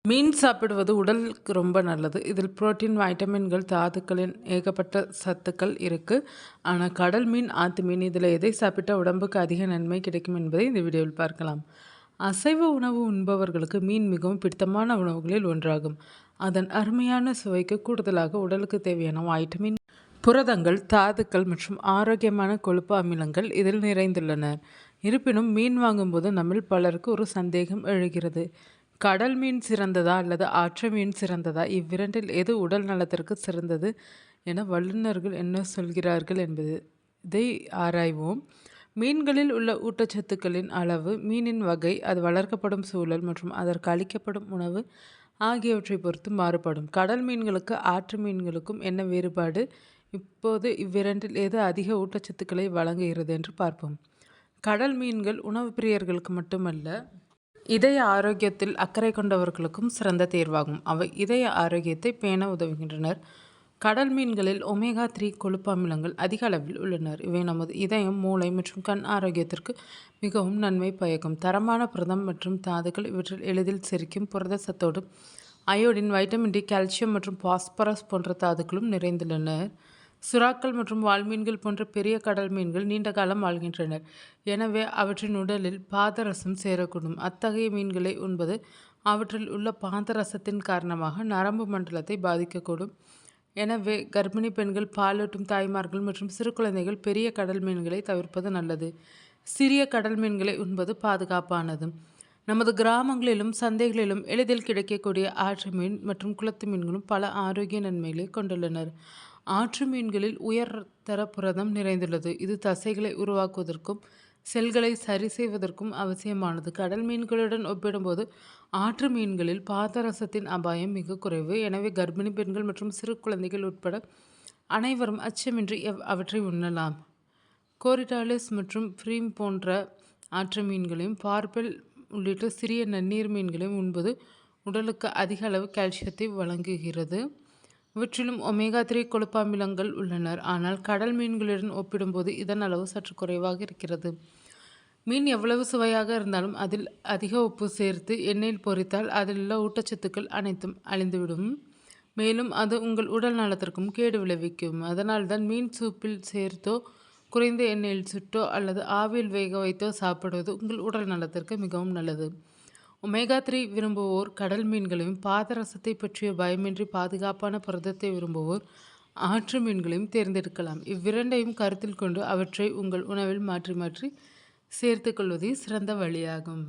மீன் சாப்பிடுவது உடலுக்கு ரொம்ப நல்லது. இதில் புரோட்டீன், வைட்டமின்கள், தாதுக்களின் ஏகப்பட்ட சத்துக்கள் இருக்கு. ஆனா கடல் மீன், ஆத்து மீன் இதில எதை சாப்பிட்டா உடம்புக்கு அதிக நன்மை கிடைக்கும் என்பதை இந்த வீடியோவில் பார்க்கலாம். அசைவ உணவு உண்பவர்களுக்கு மீன் மிகவும் பிடித்தமான உணவுகளில் ஒன்றாகும். அதன் அருமையான சுவைக்கு கூடுதலாக உடலுக்கு தேவையான வைட்டமின், புரதங்கள், தாதுக்கள் மற்றும் ஆரோக்கியமான கொழுப்பு அமிலங்கள் இதில் நிறைந்துள்ளன. இருப்பினும் மீன் வாங்கும்போது நம்மில் பலருக்கு ஒரு சந்தேகம் எழுகிறது. கடல் மீன் சிறந்ததா அல்லது ஆற்று மீன் சிறந்ததா? இவ்விரண்டில் எது உடல் நலத்திற்கு சிறந்தது என வல்லுநர்கள் என்ன சொல்கிறார்கள் என்பது இதை ஆராய்வோம். மீன்களில் உள்ள ஊட்டச்சத்துக்களின் அளவு, மீனின் வகை, அது வளர்க்கப்படும் சூழல் மற்றும் அதற்கு அளிக்கப்படும் உணவு ஆகியவற்றை பொறுத்து மாறுபடும். கடல் மீன்களுக்கு ஆற்று மீன்களுக்கும் என்ன வேறுபாடு? இப்போது இவ்விரண்டில் எது அதிக ஊட்டச்சத்துக்களை வழங்குகிறது என்று பார்ப்போம். கடல் மீன்கள் உணவு பிரியர்களுக்கு மட்டுமல்ல, இதய ஆரோக்கியத்தில் அக்கறை கொண்டவர்களுக்கும் சிறந்த தேர்வாகும். அவை இதய ஆரோக்கியத்தை பேண உதவுகின்றனர். கடல் மீன்களில் ஒமேகா 3 கொழுப்பு அமிலங்கள் அதிக அளவில் உள்ளனர். இவை நமது இதயம், மூளை மற்றும் கண் ஆரோக்கியத்திற்கு மிகவும் நன்மை பயக்கும். தரமான புரதம் மற்றும் தாதுக்கள் இவற்றில் எளிதில் செரிக்கும் புரத சத்தோடு அயோடின், வைட்டமின் டி, கால்சியம் மற்றும் பாஸ்பரஸ் போன்ற தாதுக்களும் நிறைந்துள்ளன. சுறாக்கள் மற்றும் வால்மீன்கள் போன்ற பெரிய கடல் மீன்கள் நீண்ட காலம் வாழ்கின்றனர். எனவே அவற்றின் உடலில் பாதரசம் சேரக்கூடும். அத்தகைய மீன்களை உண்பது அவற்றில் உள்ள பாதரசத்தின் காரணமாக நரம்பு மண்டலத்தை பாதிக்கக்கூடும். எனவே கர்ப்பிணி பெண்கள், பாலூட்டும் தாய்மார்கள் மற்றும் சிறு குழந்தைகள் பெரிய கடல் மீன்களை தவிர்ப்பது நல்லது. சிறிய கடல் மீன்களை உண்பது பாதுகாப்பானது. நமது கிராமங்களிலும் சந்தைகளிலும் எளிதில் கிடைக்கக்கூடிய ஆற்று மீன் மற்றும் குளத்து மீன்களும் பல ஆரோக்கிய நன்மைகளை கொண்டுள்ளனர். ஆற்று மீன்களில் உயர்தர புரதம் நிறைந்துள்ளது. இது தசைகளை உருவாக்குவதற்கும் செல்களை சரி செய்வதற்கும் அவசியமானது. கடல் மீன்களுடன் ஒப்பிடும்போது ஆற்று மீன்களில் பாதரசத்தின் அபாயம் மிக குறைவு. எனவே கர்ப்பிணி பெண்கள் மற்றும் சிறு குழந்தைகள் உட்பட அனைவரும் அச்சமின்றி அவற்றை உண்ணலாம். கோரிடாலிஸ் மற்றும் ஃப்ரீம் போன்ற ஆற்று மீன்களையும், பார்பெல் உள்ளிட்ட சிறிய நன்னீர் மீன்களையும் உண்பது உடலுக்கு அதிக அளவு கால்சியத்தை வழங்குகிறது. இவற்றிலும் ஒமேகா 3 கொழுப்பு அமிலங்கள் உள்ளனர். ஆனால் கடல் மீன்களுடன் ஒப்பிடும்போது இதன் அளவு சற்று குறைவாக இருக்கிறது. மீன் எவ்வளவு சுவையாக இருந்தாலும் அதில் அதிக உப்பு சேர்த்து எண்ணெயில் பொரித்தால் அதில் உள்ள ஊட்டச்சத்துக்கள் அனைத்தும் அழிந்துவிடும். மேலும் அது உங்கள் உடல் நலத்திற்கும் கேடு விளைவிக்கும். அதனால்தான் மீன் சூப்பில் சேர்த்தோ, குறைந்த எண்ணெயில் சுட்டோ அல்லது ஆவியில் வேக வைத்தோ சாப்பிடுவது உங்கள் உடல் நலத்திற்கு மிகவும் நல்லது. ஒமேகா 3 விரும்புவோர் கடல் மீன்களையும், பாதரசத்தை பற்றிய பயமின்றி பாதுகாப்பான புரதத்தை விரும்புவோர் ஆற்று மீன்களையும் தேர்ந்தெடுக்கலாம். இவ்விரண்டையும் கருத்தில் கொண்டு அவற்றை உங்கள் உணவில் மாற்றி மாற்றி சேர்த்துக்கொள்வதே சிறந்த வழியாகும்.